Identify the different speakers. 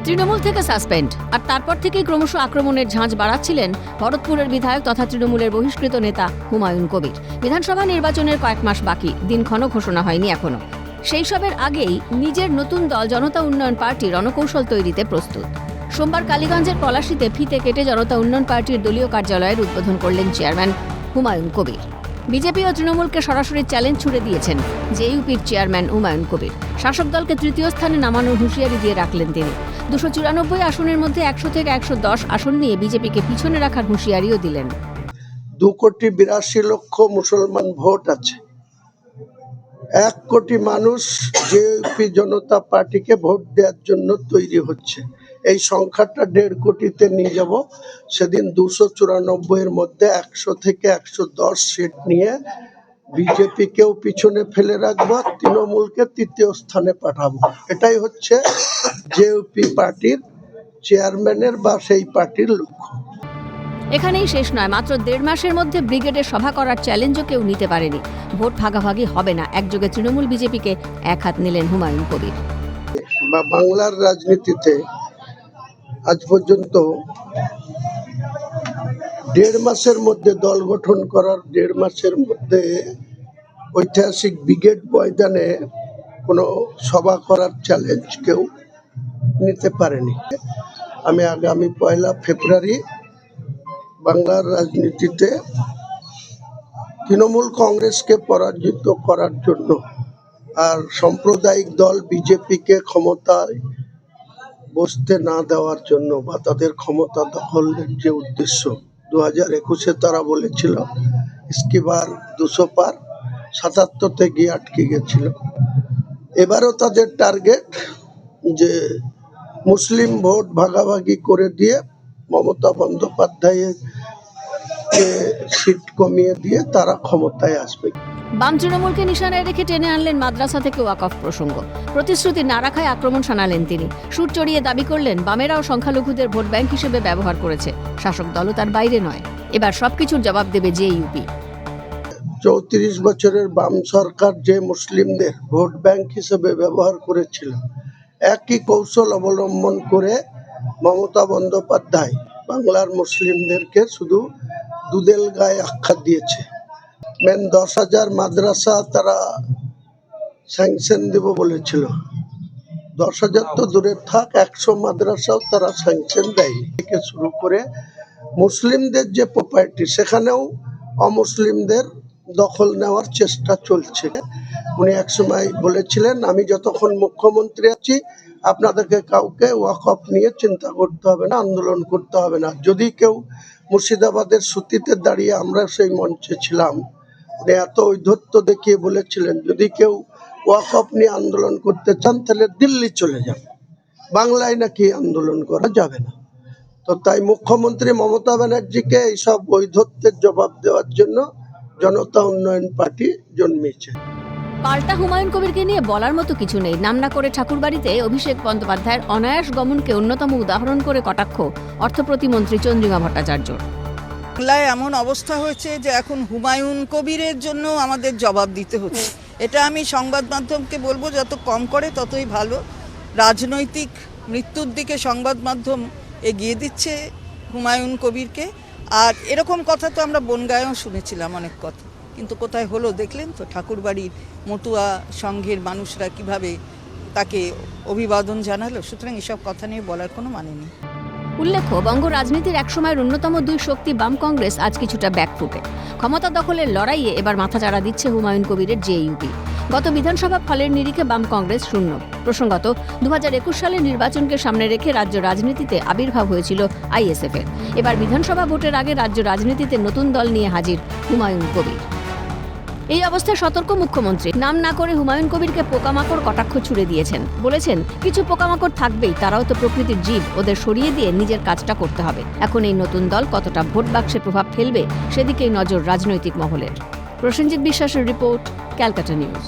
Speaker 1: তৃণমূল থেকে সাসপেন্ড আর তারপর থেকেই ক্রমশ আক্রমণের ঝাঁজ বাড়াচ্ছিলেন ভরতপুরের বিধায়ক তথা তৃণমূলের বহিষ্কৃত নেতা হুমায়ুন কবির। বিধানসভা নির্বাচনের কয়েক মাস বাকি, দিনক্ষণও ঘোষণা হয়নি এখনো। সেই সবের আগেই নিজের নতুন দল জনতা উন্নয়ন পার্টি রণকৌশল তৈরিতে প্রস্তুত। সোমবার কালীগঞ্জের পলাশীতে ফিতে কেটে জনতা উন্নয়ন পার্টির দলীয় কার্যালয়ের উদ্বোধন করলেন চেয়ারম্যান হুমায়ুন কবির। বিজেপি ও তৃণমূলকে সরাসরি চ্যালেঞ্জ ছুড়ে দিয়েছেন জেইউপির চেয়ারম্যান হুমায়ুন কবির। শাসক দলকে তৃতীয় স্থানে নামানোর হুঁশিয়ারি দিয়ে রাখলেন তিনি। 294 আসনের মধ্যে 100 থেকে 110 আসন নিয়ে বিজেপিকে পিছনে রাখার হুঁশিয়ারিও দিলেন।
Speaker 2: 2,82,00,000 মুসলমান ভোট আছে। 1 কোটি মানুষ জেইউপি জনতা পার্টিকে ভোট দেওয়ার জন্য তৈরি হচ্ছে। এই সংখ্যাটা 1.5 কোটিতে নিয়ে যাব। সেদিন 294 মধ্যে 100 থেকে 110 সিট নিয়ে বিজেপিকেও পিছনে ফেলে রাখবো, তৃণমূলকে তৃতীয় স্থানে পাঠাবো। এটাই হচ্ছে জেইউপি পার্টির চেয়ারম্যানের বা সেই পার্টির লক্ষ্য।
Speaker 1: এখানেই শেষ নয়, মাত্র 1.5 মাসের মধ্যে ব্রিগেডের সভা করার চ্যালেঞ্জও কেউ নিতে পারেনি। ভোট ভাগাভাগি হবে না, একযোগে তৃণমূল বিজেপিকে এক হাত নিলেন হুমায়ুন কবির।
Speaker 2: বাংলার রাজনীতিতে আজ পর্যন্ত 1.5 মাসের মধ্যে দল গঠন করার 1.5 মাসের মধ্যে ঐতিহাসিক ব্রিগেড ময়দানে কোনো সভা করার চ্যালেঞ্জ কেউ নিতে পারেনি। আমি আগামী 1 ফেব্রুয়ারি বাংলার রাজনীতিতে তৃণমূল কংগ্রেসকে পরাজিত করার জন্য আর সাম্প্রদায়িক দল বিজেপিকে ক্ষমতায় বসতে না দেওয়ার জন্য বা তাদের ক্ষমতা দখলের যে উদ্দেশ্য, 2021-এ তারা বলেছিল ইসকি বার 200 পার, 77-তে গিয়ে আটকে গেছিল। এবারও তাদের টার্গেট যে মুসলিম ভোট ভাগাভাগি করে দিয়ে মমতা বন্দ্যোপাধ্যায়ের সিট কমিয়ে দিয়ে তারা ক্ষমতায় আসবে।
Speaker 1: বাম তৃণমূলকে নিশানায় রেখে টেনে আনলেন মাদ্রাসা থেকে ওয়াকফ প্রসঙ্গ। প্রতিশ্রুতি না রাখায় আক্রমণ শানালেন তিনি। সুর চড়িয়ে দাবি করলেন বামেরাও সংখ্যালঘুদের ভোট ব্যাংক হিসেবে ব্যবহার করেছে, শাসক দলও তার বাইরে নয়। এবার সবকিছুর জবাব দেবে জেইউপি।
Speaker 2: 34 বছরের বাম সরকার যে মুসলিমদের ভোট ব্যাংক হিসেবে ব্যবহার করেছিল, একই কৌশল অবলম্বন করে মমতা বন্দ্যোপাধ্যায় বাংলার মুসলিমদেরকে শুধু দুধেল গায়ে আখ্যা দিয়েছে। 10,000 মাদ্রাসা তারা স্যাংশন দেব বলেছিল। 10,000 তো দূরে থাক, 100 মাদ্রাসাও তারা স্যাংশন দেয়নি। থেকে শুরু করে মুসলিমদের যে প্রপার্টি, সেখানেও অমুসলিমদের দখল নেওয়ার চেষ্টা চলছে। উনি একসময় বলেছিলেন, আমি যতক্ষণ মুখ্যমন্ত্রী আছি আপনাদেরকে কাউকে ওয়াকফ নিয়ে চিন্তা করতে হবে না, আন্দোলন করতে হবে না। যদি কেউ মুর্শিদাবাদের সুতিতে দাঁড়িয়ে, আমরা সেই মঞ্চে ছিলাম, উনি এত ঔদ্ধত্য দেখিয়ে বলেছিলেন যদি কেউ ওয়াকফ নিয়ে আন্দোলন করতে চান তাহলে দিল্লি চলে যান, বাংলায় নাকি আন্দোলন করা যাবে না। তো তাই মুখ্যমন্ত্রী মমতা ব্যানার্জিকে এইসব ঔদ্ধত্যের জবাব দেওয়ার জন্য জনতা উন্নয়ন পার্টি জন্মেছে।
Speaker 1: পাল্টা হুমায়ুন কবিরকে নিয়ে বলার মতো কিছু নেই। নাম না করে ঠাকুরবাড়িতে অভিষেক বন্দ্যোপাধ্যায়ের অনায়াস গমনকে অন্যতম উদাহরণ করে কটাক্ষ অর্থ প্রতিমন্ত্রী চন্দ্রিমা ভট্টাচার্য।
Speaker 3: বাংলায় এমন অবস্থা হয়েছে যে এখন হুমায়ুন কবিরের জন্য আমাদের জবাব দিতে হচ্ছে। এটা আমি সংবাদ মাধ্যমকে বলবো, যত কম করে ততই ভালো। রাজনৈতিক মৃত্যুর দিকে সংবাদ মাধ্যম এগিয়ে দিচ্ছে হুমায়ুন কবিরকে। আর এরকম কথা তো আমরা বনগাঁয়েও শুনেছিলাম অনেক কথা, কিন্তু কোথায় হলো দেখলেন তো, ঠাকুরবাড়ির মতুয়া সংঘের মানুষরা কিভাবে তাকে অভিবাদন জানালো। সুতরাং এসব কথা নিয়ে বলার কোনো মানে নেই।
Speaker 1: উল্লেখ্য, বঙ্গ রাজনীতির একসময়ের অন্যতম দুই শক্তি বাম কংগ্রেস আজ কিছুটা ব্যাকফুটে। ক্ষমতা দখলের লড়াইয়ে এবার মাথাচাড়া দিচ্ছে হুমায়ুন কবিরের জেইউপি। গত বিধানসভা ফলের নিরিখে বাম কংগ্রেস শূন্য। প্রসঙ্গত, 2021 সালের নির্বাচনকে সামনে রেখে রাজ্য রাজনীতিতে আবির্ভাব হয়েছিল আইএসএফের। এবার বিধানসভা ভোটের আগে রাজ্য রাজনীতিতে নতুন দল নিয়ে হাজির হুমায়ুন কবির। এই অবস্থায় সতর্ক মুখ্যমন্ত্রী। নাম না করে হুমায়ুন কবিরকে পোকামাকড় কটাক্ষ ছুড়ে দিয়েছেন। বলেছেন, কিছু পোকামাকড় থাকবেই, তারাও তো প্রকৃতির জীব, ওদের সরিয়ে দিয়ে নিজের কাজটা করতে হবে। এখন এই নতুন দল কতটা ভোট বাক্সে প্রভাব ফেলবে সেদিকেই নজর রাজনৈতিক মহলের। প্রসেনজিৎ বিশ্বাসের রিপোর্ট, ক্যালকাটা নিউজ।